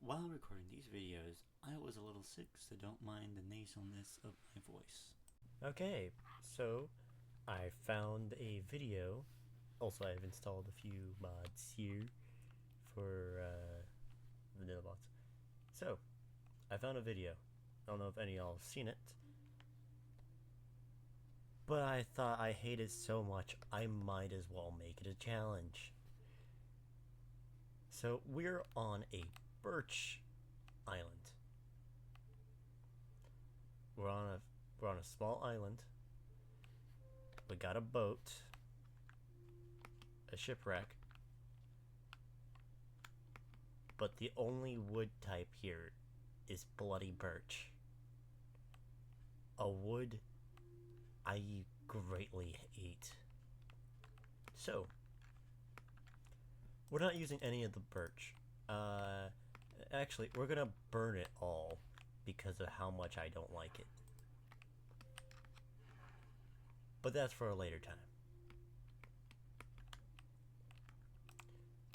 While recording these videos, I was a little sick, so don't mind the nasalness of my voice. Okay, so I found a video. Also, I've installed a few mods here for vanilla bots. So, I found a video. I don't know if any of y'all have seen it, but I thought I hate it so much I might as well make it a challenge. So, we're on a birch island. We're on a small island. We got a boat, a shipwreck, but the only wood type here is bloody birch. A wood I greatly hate. So, we're not using any of the birch. Actually, we're gonna burn it all because of how much I don't like it. But that's for a later time.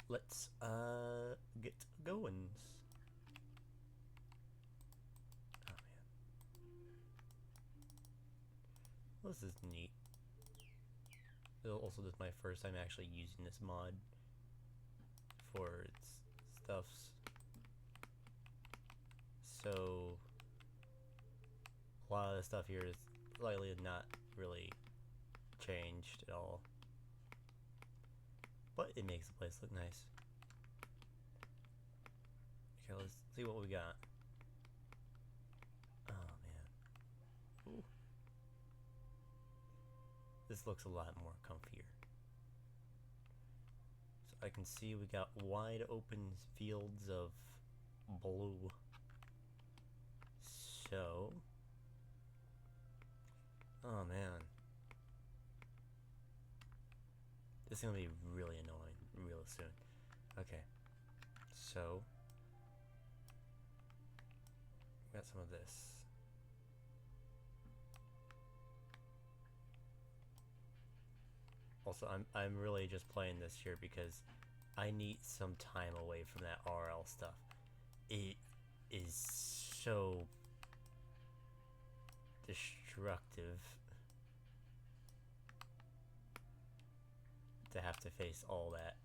Let's get going. Oh man, this is neat. Also, this is my first time actually using this mod for its stuffs. So a lot of the stuff here is slightly not really changed at all, but it makes the place look nice. Okay, let's see what we got. Oh man. Ooh. This looks a lot more comfier. So I can see we got wide open fields of blue. So, oh man. This is gonna be really annoying real soon. Okay, so we got some of this. Also, I'm really just playing this here because I need some time away from that RL stuff. It is so destructive to have to face all that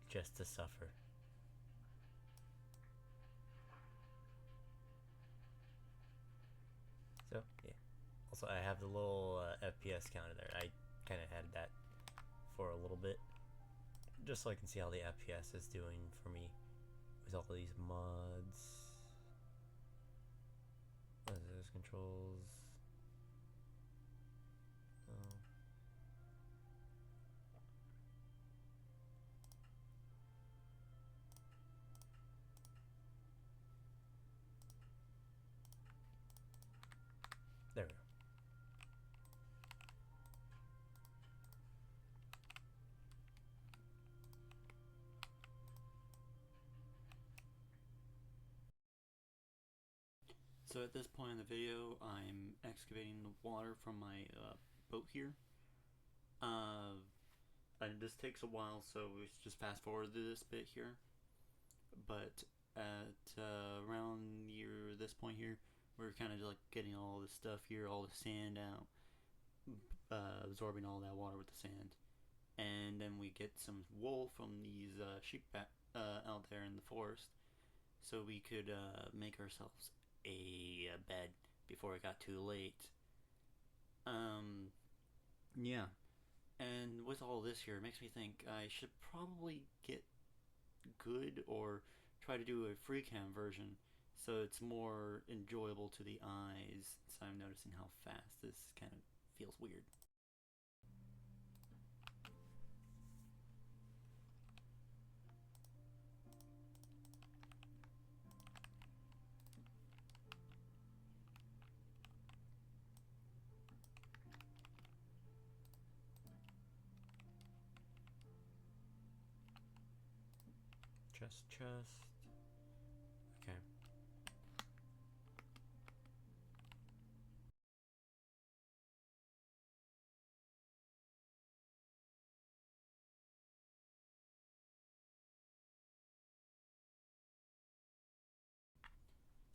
just to suffer. So, yeah. Also, I have the little FPS counter there. I kind of had that for a little bit, just so I can see how the FPS is doing for me with all of these mods. What is those controls? Oh. There we go. So at this point in the video, I'm excavating the water from my boat here. And this takes a while, so we just fast forward to this bit here. But at around near this point here, we're kind of like getting all this stuff here, all the sand out, absorbing all that water with the sand. And then we get some wool from these sheep out there in the forest, so we could make ourselves a bed before it got too late. Yeah. And with all this here, it makes me think I should probably get good or try to do a free cam version so it's more enjoyable to the eyes. So I'm noticing how fast this kind of feels weird. Chest. Okay.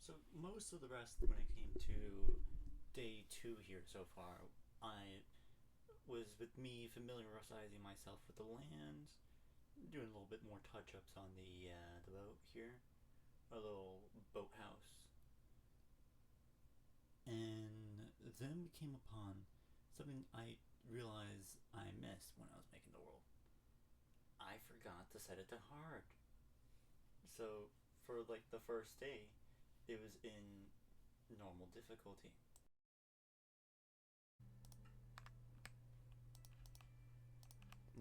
So most of the rest, when it came to day 2 here so far, I was with me familiarizing myself with the land, doing a little bit more touch ups on the boat here, our little boathouse, and then we came upon something I realized I missed when I was making the world. I forgot to set it to hard. So for like the first day, it was in normal difficulty.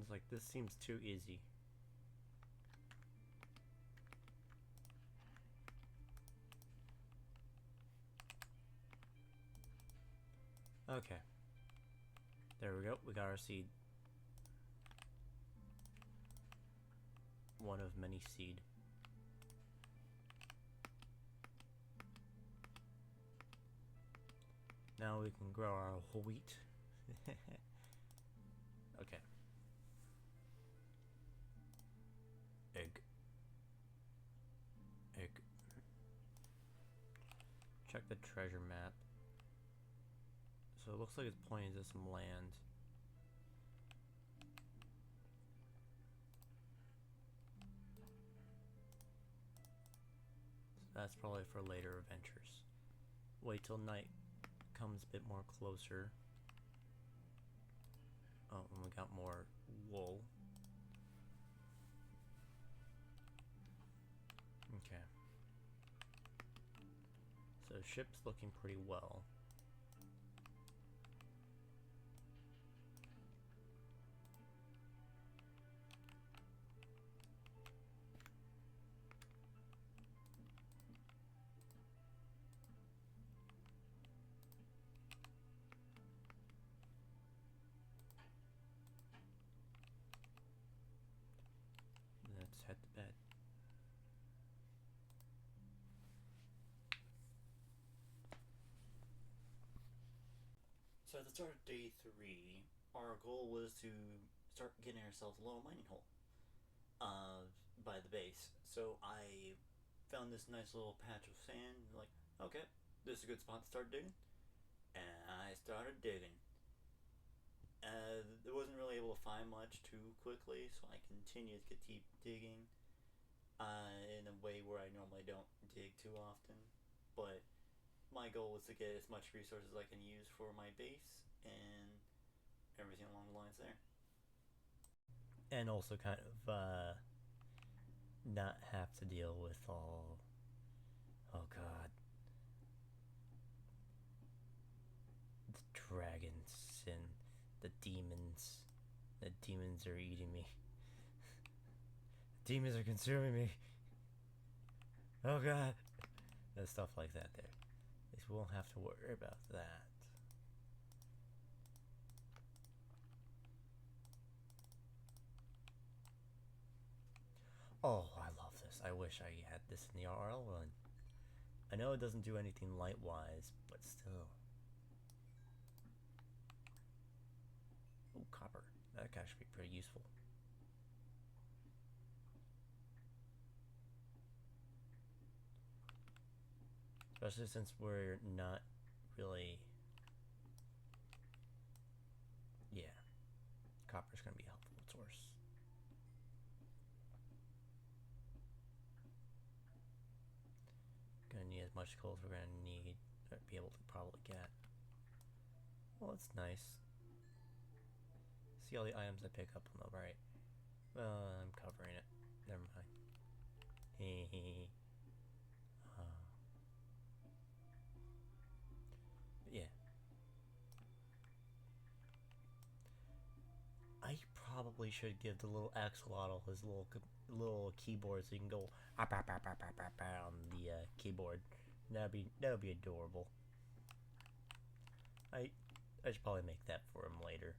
It's like, this seems too easy. Okay. There we go. We got our seed. One of many seed. Now we can grow our wheat. Okay. Egg. Egg. Check the treasure map. So it looks like it's pointing to some land. So that's probably for later adventures. Wait till night comes a bit more closer. Oh, and we got more wool. Okay. So ship's looking pretty well. Let's head to bed. So at the start of day 3, our goal was to start getting ourselves a little mining hole by the base. So I found this nice little patch of sand. Like, okay, this is a good spot to start digging. And I started digging. I wasn't really able to find much too quickly, so I continued to keep digging in a way where I normally don't dig too often. But my goal was to get as much resources as I can use for my base and everything along the lines there. And also kind of not have to deal with all, oh god, the dragons and the demons. The demons are eating me. Demons are consuming me. Oh god. And stuff like that there. At least we won't have to worry about that. Oh, I love this. I wish I had this in the RL run. I know it doesn't do anything light-wise, but still. Oh, copper. That could actually be pretty useful. Especially since we're not really... Yeah. Copper's gonna be a helpful source. Gonna need as much coal as we're gonna need, or be able to probably get. Well, that's nice. See all the items I pick up on the right. Well, I'm covering it. Never mind. Hehehe. But yeah. I probably should give the little axolotl his little keyboard so you can go up on the keyboard. That would be adorable. I should probably make that for him later.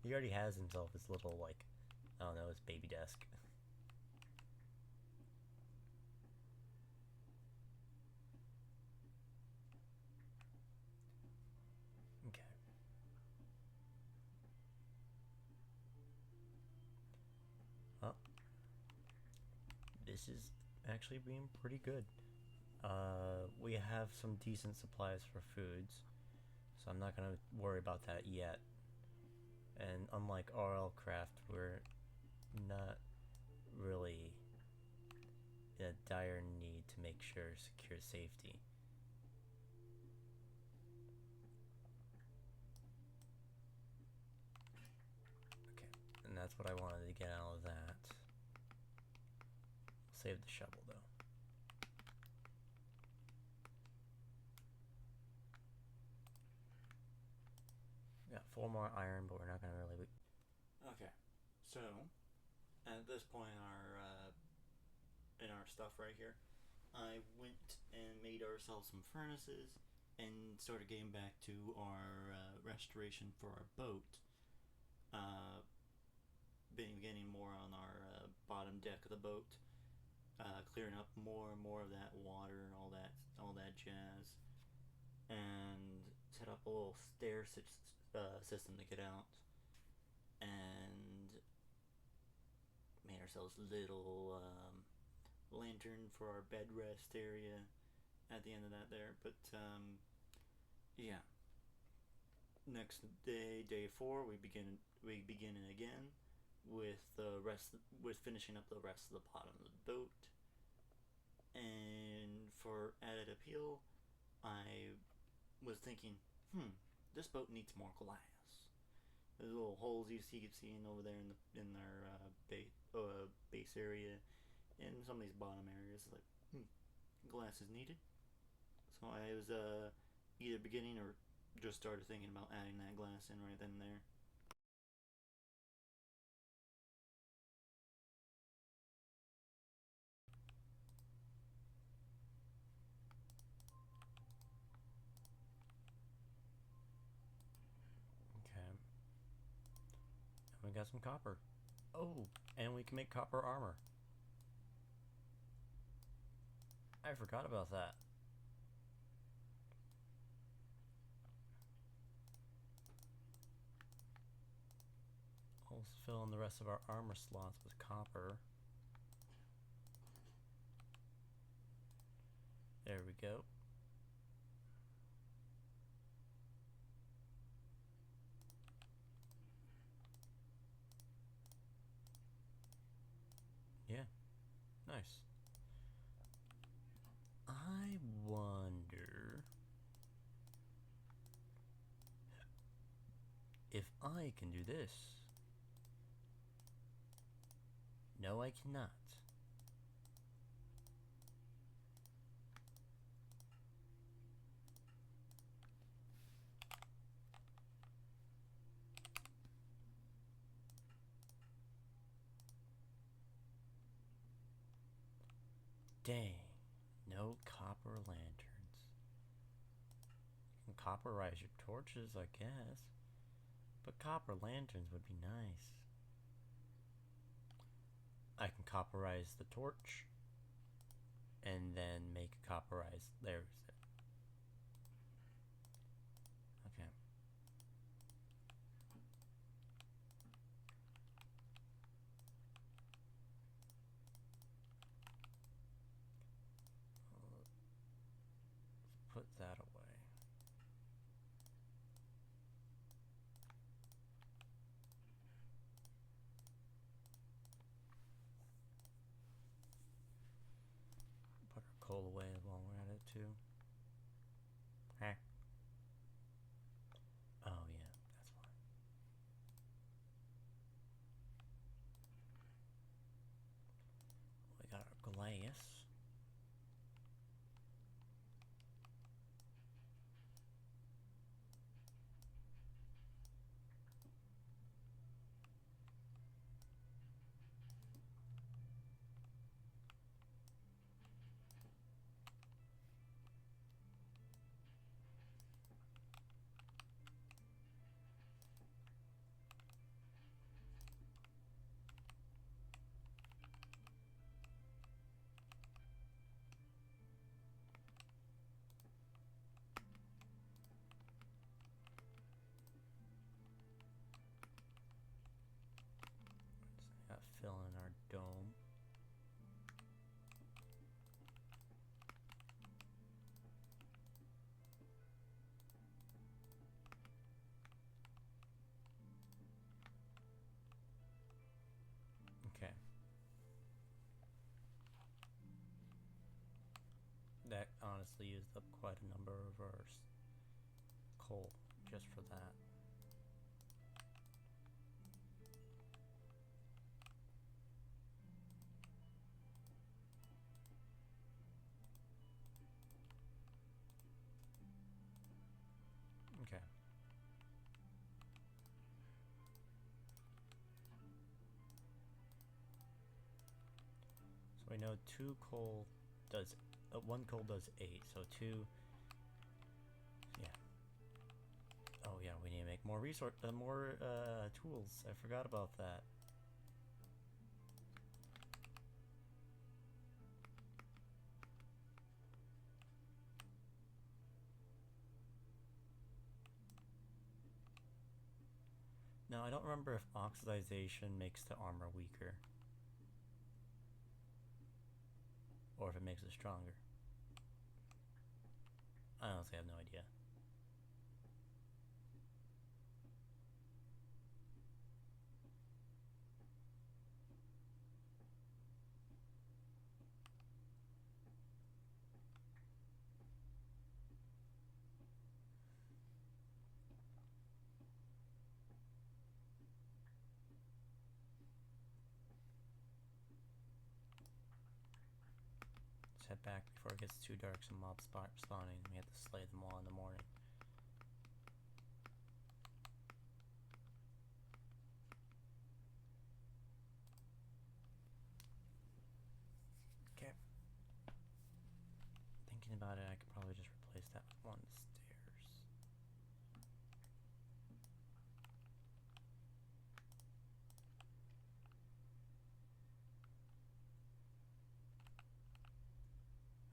He already has himself his little, like, I don't know, his baby desk. Okay. Well, this is actually being pretty good. We have some decent supplies for foods, so I'm not gonna worry about that yet. And unlike RL Craft, we're not really in a dire need to make sure secure safety. Okay, and that's what I wanted to get out of that. Save the shovel though. We got 4 more iron, but we're not gonna really. Okay, so at this point in our stuff right here, I went and made ourselves some furnaces and started getting back to our restoration for our boat. Been getting more on our bottom deck of the boat, clearing up more and more of that water and all that jazz, and set up a little stair system to get out, and made ourselves little lantern for our bed rest area at the end of that there. But yeah, next day, day 4, we begin it again with finishing up the rest of the bottom of the boat. And for added appeal, I was thinking, this boat needs more glass. The little holes you keep seeing over there in their base area, and some of these bottom areas, like, glass is needed. So I was either beginning or just started thinking about adding that glass in right then and there. Okay. And we got some copper. Oh, and we can make copper armor. I forgot about that. We'll fill in the rest of our armor slots with copper. There we go. Yeah, nice. I wonder if I can do this. No, I cannot. Dang, no copper lanterns. You can copperize your torches, I guess. But copper lanterns would be nice. I can copperize the torch and then make a copperized. There's it. Okay. Let's put that away. Put our coal away while we're at it too. Hey. Oh yeah, that's why. We got our glass. honestly used up quite a number of our coal just for that. Okay. So we know 2 coal does, 1 coal does 8, so 2, yeah. Oh yeah, we need to make more more tools. I forgot about that. Now, I don't remember if oxidization makes the armor weaker. Or if it makes it stronger. I honestly have no idea. Let's head back before it gets too dark. Some mobs spawning. We have to slay them all in the morning. Okay. Thinking about it, I could probably just replace that with 1 stairs.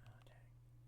Oh, dang. Okay.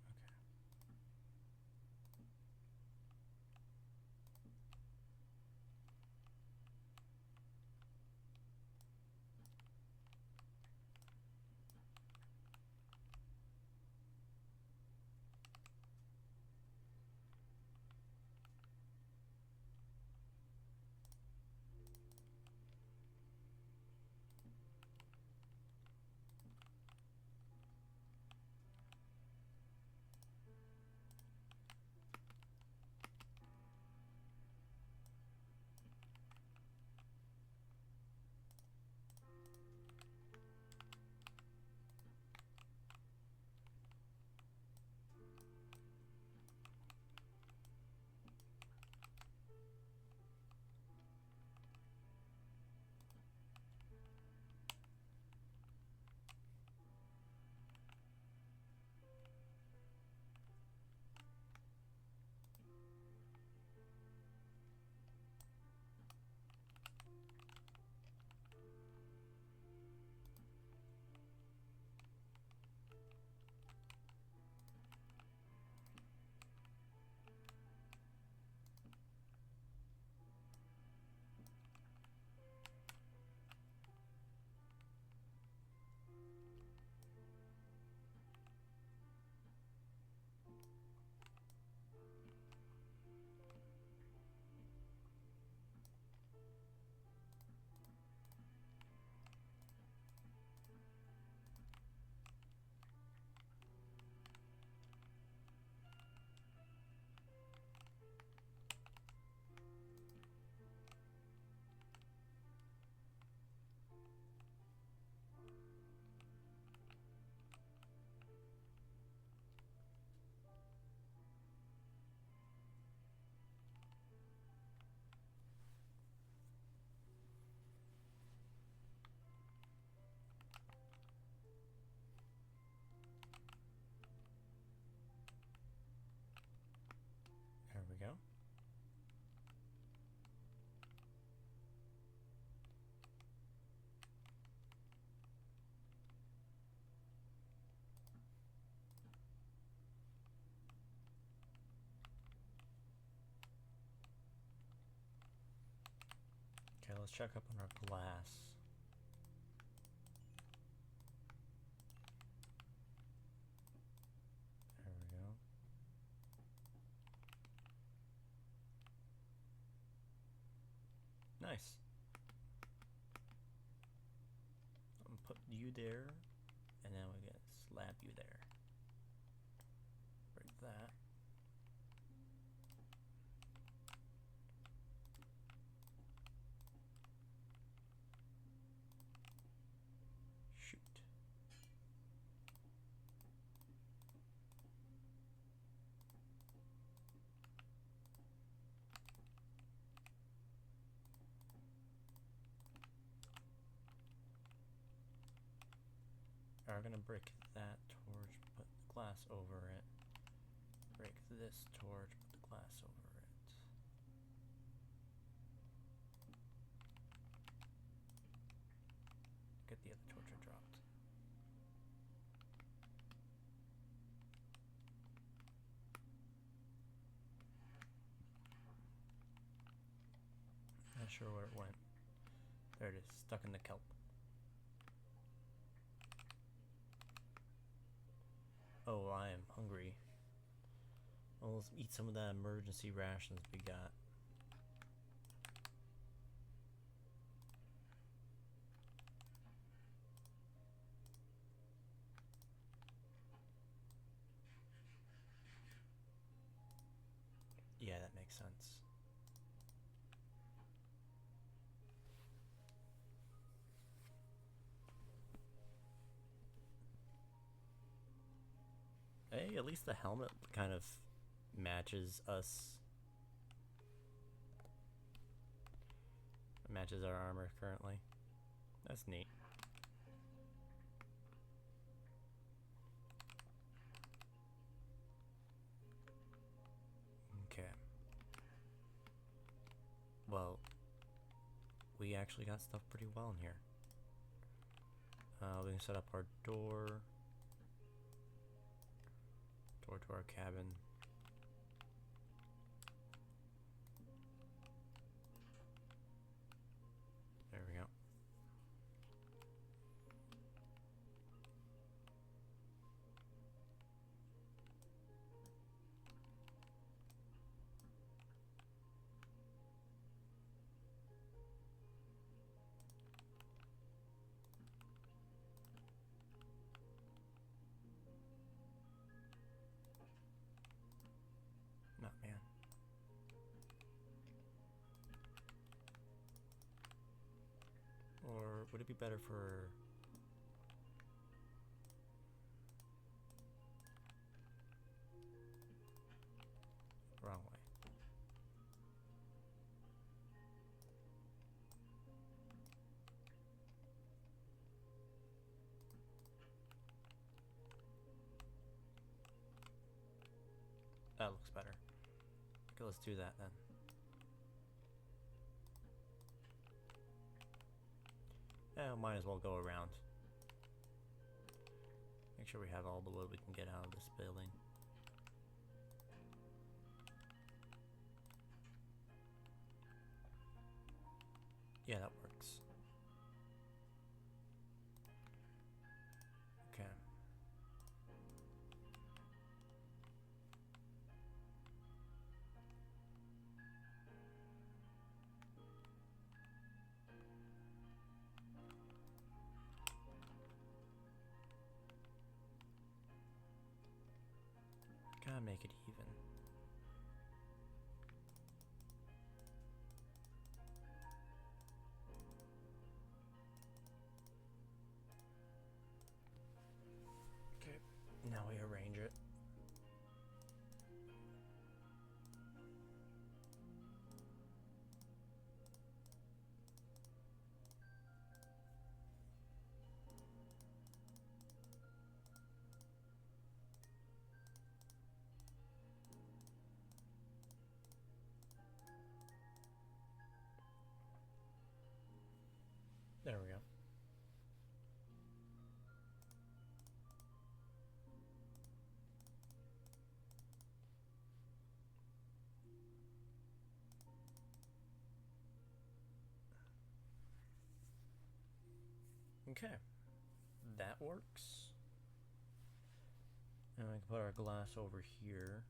There we go. Okay, let's check up on our glass. There we go. Nice. I'm gonna put you there, and then we get slap you there. that. Shoot. Are gonna break that torch, put the glass over it. Break this torch, put the glass over it. Get the other torch I dropped. Not sure where it went. There it is, stuck in the kelp. Oh, I am hungry. I'll eat some of that emergency rations we got. Yeah, that makes sense. Hey, at least the helmet kind of matches us. Matches our armor currently. That's neat. Okay. Well, we actually got stuff pretty well in here. We can set up our door to our cabin. There we go. Not man. Or would it be better for... Wrong way. That looks better. Okay, let's do that then. Yeah, might as well go around. Make sure we have all the wood we can get out of this building. Yeah, that works. Okay. Gotta make it even. Okay, now we arrange it. There we go. Okay, that works. And we can put our glass over here.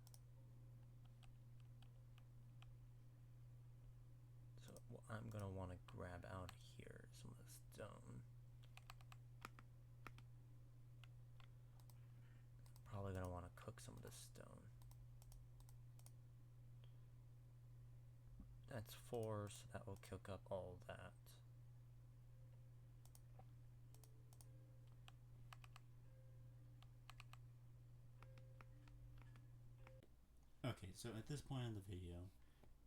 So what I'm gonna want to grab out of here some of the stone. Probably gonna want to cook some of this stone. That's 4, so that will cook up all that. Okay, so at this point in the video,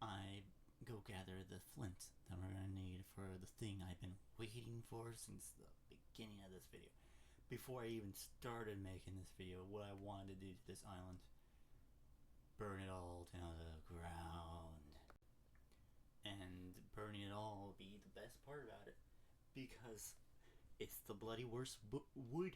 I go gather the flint that we're gonna need for the thing I've been waiting for since the beginning of this video. Before I even started making this video, what I wanted to do to this island, burn it all down to the ground. And burning it all will be the best part about it, because it's the bloody worst wood.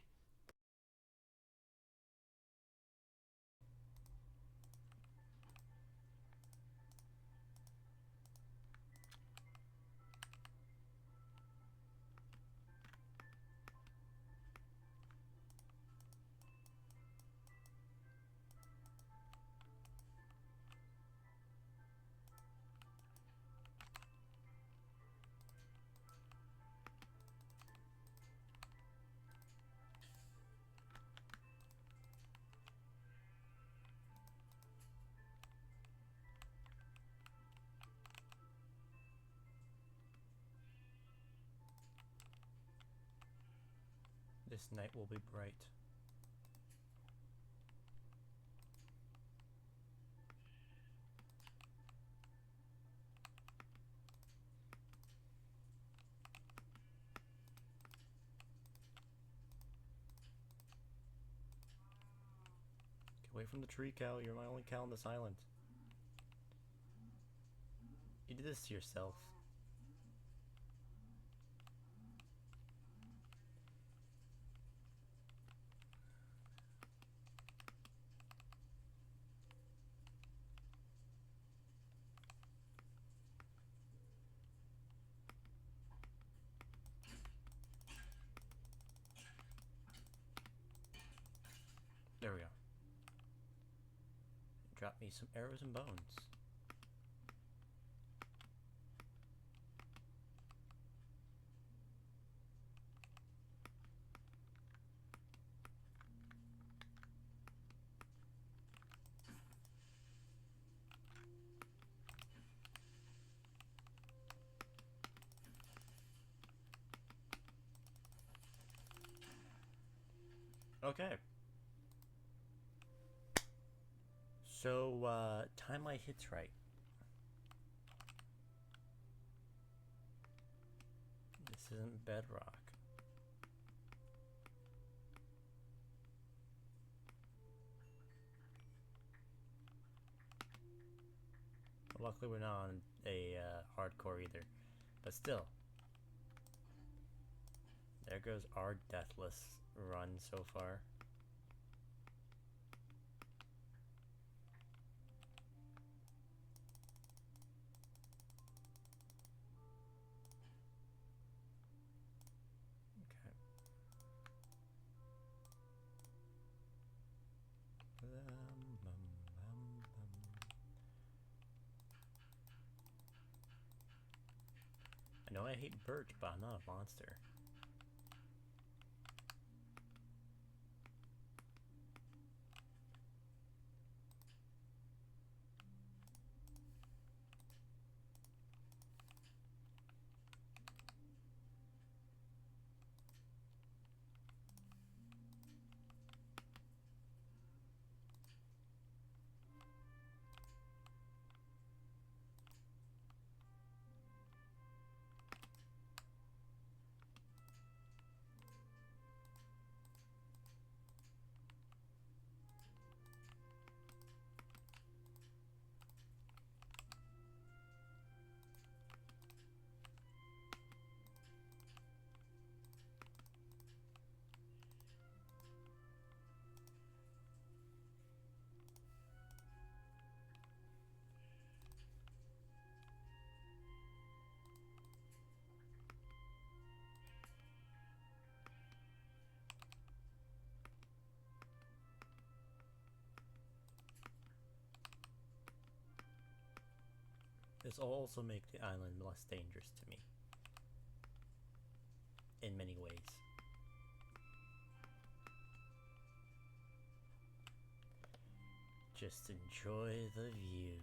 This night will be bright. Get away from the tree, cow. You're my only cow on this island. You did this to yourself. There we go. Drop me some arrows and bones. Okay. So, time my hits right. This isn't bedrock. Luckily we're not on a hardcore either. But still. There goes our deathless run so far. I know I hate birch, but I'm not a monster. This will also make the island less dangerous to me. In many ways. Just enjoy the view.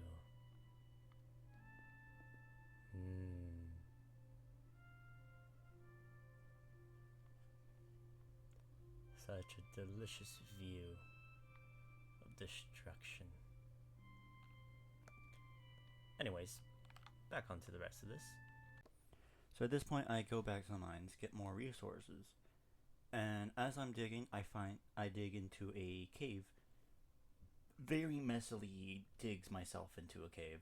Such a delicious view of destruction. Anyways, back onto the rest of this. So at this point, I go back to the mines, get more resources, and as I'm digging, I dig into a cave. Very messily digs myself into a cave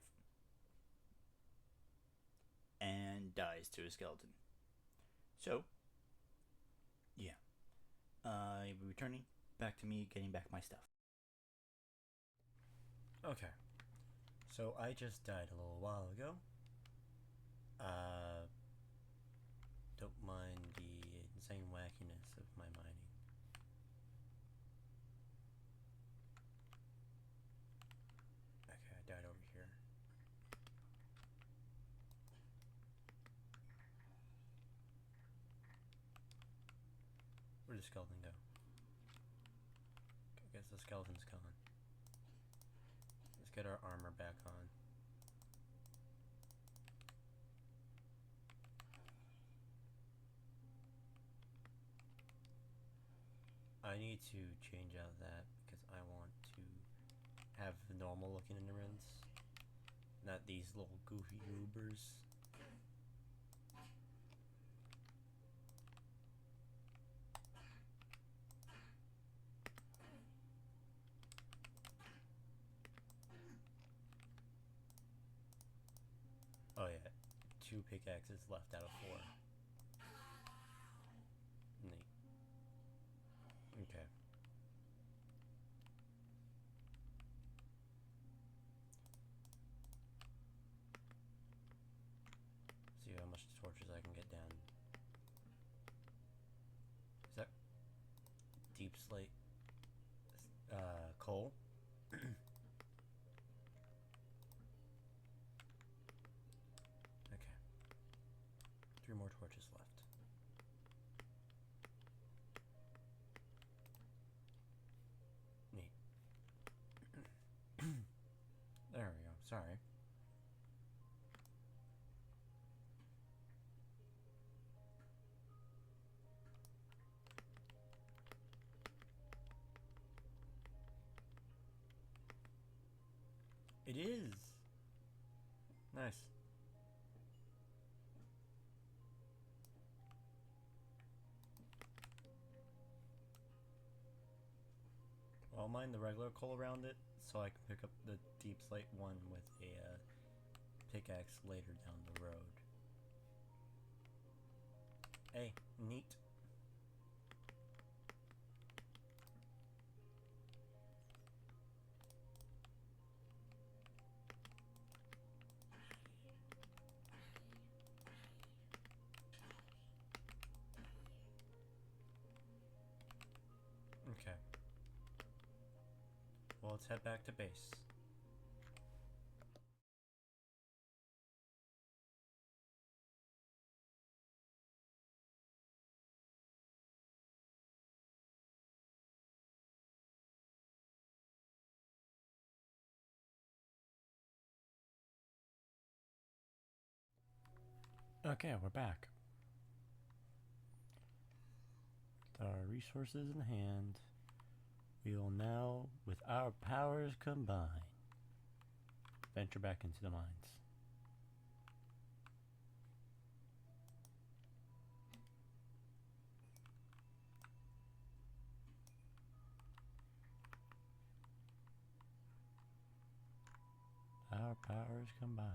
and dies to a skeleton. So, yeah, returning back to me getting back my stuff. Okay, so I just died a little while ago. Don't mind the insane wackiness of my mining. Okay, I died over here. Where'd the skeleton go? I guess the skeleton's gone. Let's get our armor back on. I need to change out that because I want to have the normal looking enderments, not these little goofy goobers. Oh yeah, 2 pickaxes left out of 4. Neat. Okay. See how much torches I can get down. Is that deep slate? Coal? Okay. 3 more torches left. Neat. There we go. Sorry. It is. Nice. I'll mine the regular coal around it so I can pick up the deep slate one with a pickaxe later down the road. Hey, neat. Okay. Well, let's head back to base. Okay, we're back. With our resources in hand, we will now, with our powers combined, venture back into the mines. Our powers combined.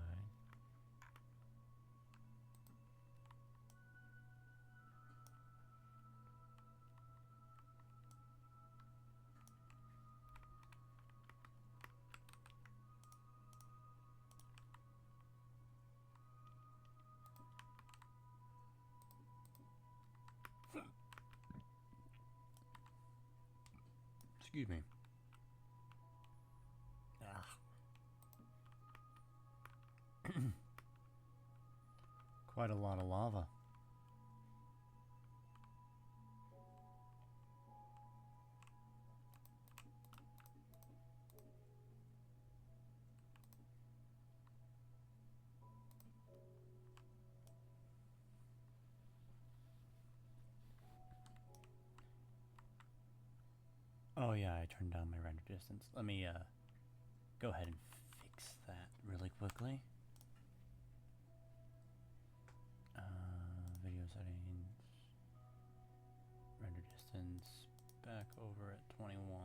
Excuse me. Quite a lot of lava. Oh yeah, I turned down my render distance. Let me go ahead and fix that really quickly. Video settings, render distance, back over at 21.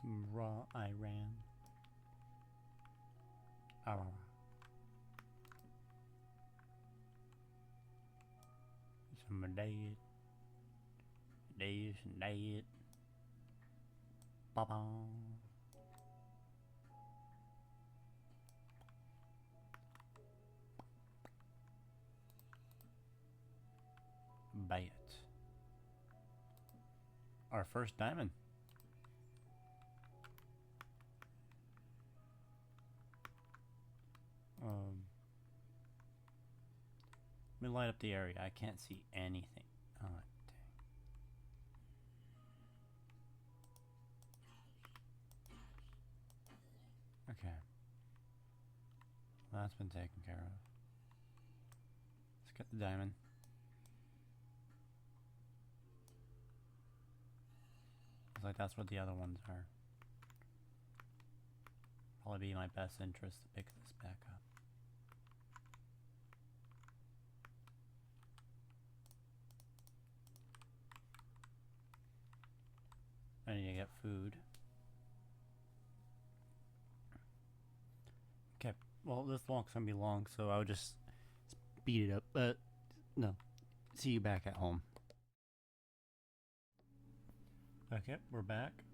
Some raw Iran. Some diet. Diet. Ba-ba. Bite. Our first diamond. Let me light up the area. I can't see anything. Oh, dang. Okay. Well, that's been taken care of. Let's get the diamond. Looks like that's what the other ones are. Probably be my best interest to pick this back up. I need to get food. Okay, well this vlog's gonna be long, so I'll just speed it up. But no, see you back at home. Okay, we're back.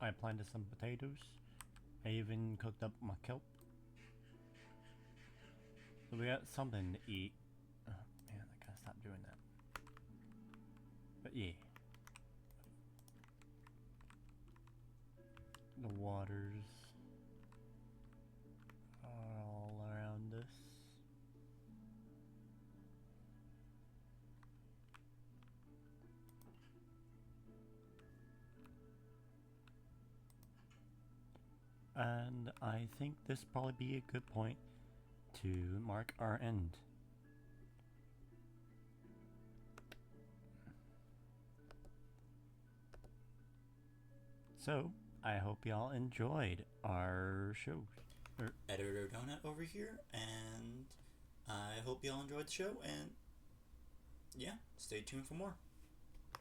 I planted some potatoes. I even cooked up my kelp. So we got something to eat. Oh man, I gotta stop doing that. But yeah. The waters are all around us. And I think this probably be a good point to mark our end. So, I hope y'all enjoyed our show. Editor Donut over here, and I hope y'all enjoyed the show, and yeah, stay tuned for more.